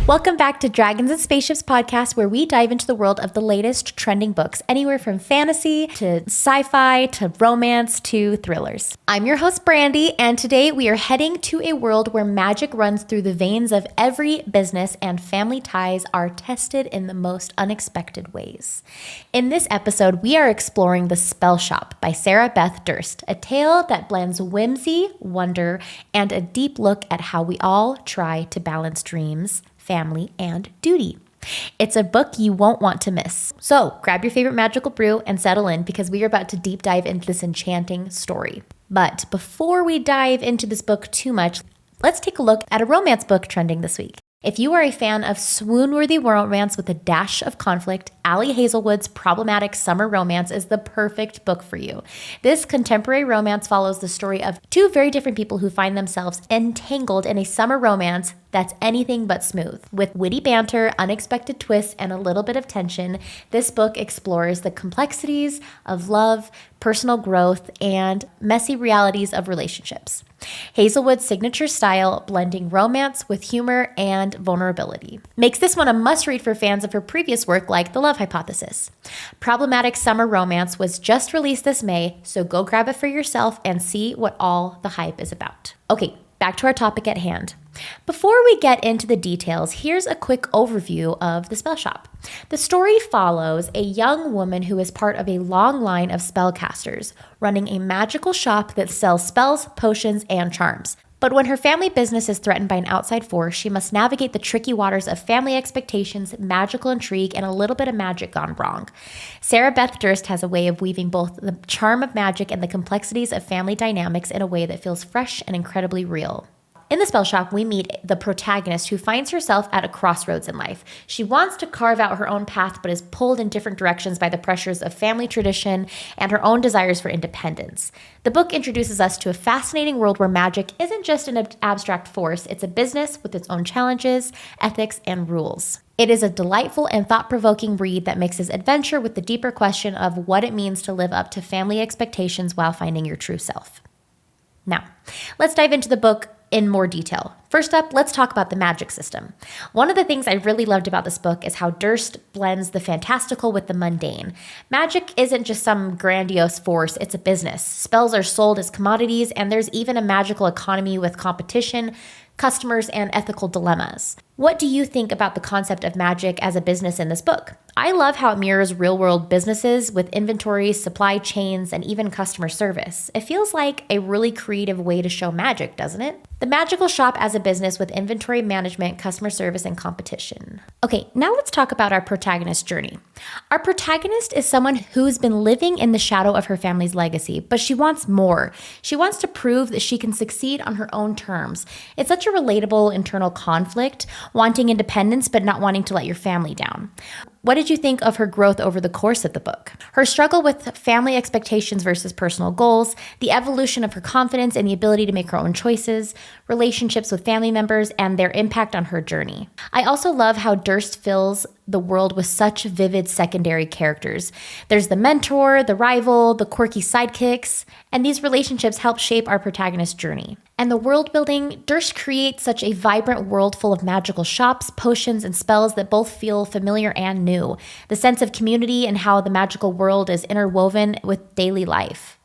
Welcome back to Dragons and Spaceships podcast, where we dive into the world of the latest trending books, anywhere from fantasy to sci-fi to romance to thrillers. I'm your host, Brandy, and today we are heading to a world where magic runs through the veins of every business and family ties are tested in the most unexpected ways. In this episode, we are exploring The Spellshop by Sarah Beth Durst, a tale that blends whimsy, wonder, and a deep look at how we all try to balance dreams, family, and duty. It's a book you won't want to miss. So grab your favorite magical brew and settle in, because we are about to deep dive into this enchanting story. But before we dive into this book too much, let's take a look at a romance book trending this week. If you are a fan of swoon-worthy romance with a dash of conflict, Ali Hazelwood's problematic summer romance is the perfect book for you. This contemporary romance follows the story of two very different people who find themselves entangled in a summer romance that's anything but smooth. With witty banter, unexpected twists, and a little bit of tension, this book explores the complexities of love, personal growth, and messy realities of relationships. Hazelwood's signature style, blending romance with humor and vulnerability, makes this one a must-read for fans of her previous work like The Love Hypothesis. Problematic Summer Romance was just released this May, so go grab it for yourself and see what all the hype is about. Okay, back to our topic at hand. Before we get into the details, here's a quick overview of The Spellshop. The story follows a young woman who is part of a long line of spellcasters, running a magical shop that sells spells, potions, and charms. But when her family business is threatened by an outside force, she must navigate the tricky waters of family expectations, magical intrigue, and a little bit of magic gone wrong. Sarah Beth Durst has a way of weaving both the charm of magic and the complexities of family dynamics in a way that feels fresh and incredibly real. In The Spellshop, we meet the protagonist who finds herself at a crossroads in life. She wants to carve out her own path, but is pulled in different directions by the pressures of family tradition and her own desires for independence. The book introduces us to a fascinating world where magic isn't just an abstract force, it's a business with its own challenges, ethics, and rules. It is a delightful and thought-provoking read that mixes adventure with the deeper question of what it means to live up to family expectations while finding your true self. Now, let's dive into the book in more detail. First up, let's talk about the magic system. One of the things I really loved about this book is how Durst blends the fantastical with the mundane. Magic isn't just some grandiose force, it's a business. Spells are sold as commodities, and there's even a magical economy with competition, customers, and ethical dilemmas. What do you think about the concept of magic as a business in this book? I love how it mirrors real-world businesses with inventory, supply chains, and even customer service. It feels like a really creative way to show magic, doesn't it? The magical shop as a business with inventory management, customer service, and competition. Okay, now let's talk about our protagonist's journey. Our protagonist is someone who's been living in the shadow of her family's legacy, but she wants more. She wants to prove that she can succeed on her own terms. It's such a relatable internal conflict, wanting independence but not wanting to let your family down. What did you think of her growth over the course of the book? Her struggle with family expectations versus personal goals, the evolution of her confidence and the ability to make her own choices, relationships with family members, and their impact on her journey. I also love how Durst fills the world with such vivid secondary characters. There's the mentor, the rival, the quirky sidekicks, and these relationships help shape our protagonist's journey. And the world building, Durst creates such a vibrant world full of magical shops, potions, and spells that both feel familiar and new. The sense of community and how the magical world is interwoven with daily life.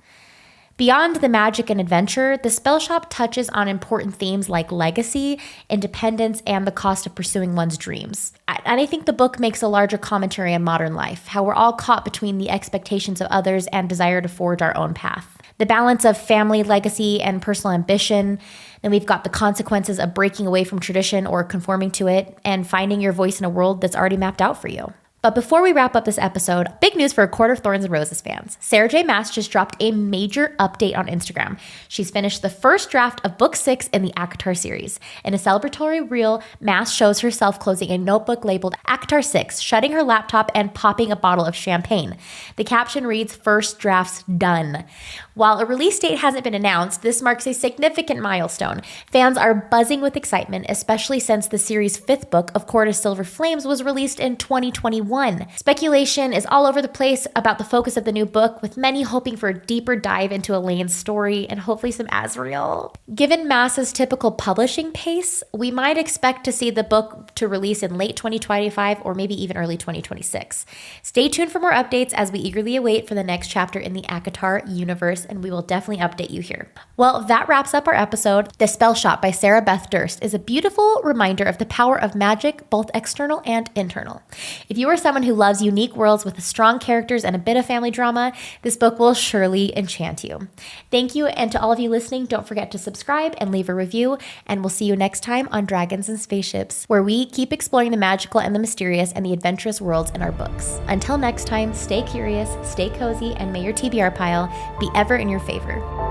Beyond the magic and adventure, the Spellshop touches on important themes like legacy, independence, and the cost of pursuing one's dreams. And I think the book makes a larger commentary on modern life, how we're all caught between the expectations of others and desire to forge our own path. The balance of family, legacy, and personal ambition. Then we've got the consequences of breaking away from tradition or conforming to it and finding your voice in a world that's already mapped out for you. But before we wrap up this episode, big news for Court of Thorns and Roses fans. Sarah J. Maas just dropped a major update on Instagram. She's finished the first draft of Book 6 in the ACOTAR series. In a celebratory reel, Maas shows herself closing a notebook labeled ACOTAR 6, shutting her laptop and popping a bottle of champagne. The caption reads, "First draft's done." While a release date hasn't been announced, this marks a significant milestone. Fans are buzzing with excitement, especially since the series' 5th book, Of Court of Silver Flames, was released in 2021. 2021. Speculation is all over the place about the focus of the new book, with many hoping for a deeper dive into Elaine's story and hopefully some Azriel. Given Maas's typical publishing pace, we might expect to see the book to release in late 2025 or maybe even early 2026. Stay tuned for more updates as we eagerly await for the next chapter in the ACOTAR universe, and we will definitely update you here. Well, that wraps up our episode. The Spellshop by Sarah Beth Durst is a beautiful reminder of the power of magic, both external and internal. If you are someone who loves unique worlds with strong characters and a bit of family drama, this book will surely enchant you. Thank you, and to all of you listening, don't forget to subscribe and leave a review, and we'll see you next time on Dragons and Spaceships, where we keep exploring the magical and the mysterious and the adventurous worlds in our books. Until next time, stay curious, stay cozy, and may your TBR pile be ever in your favor.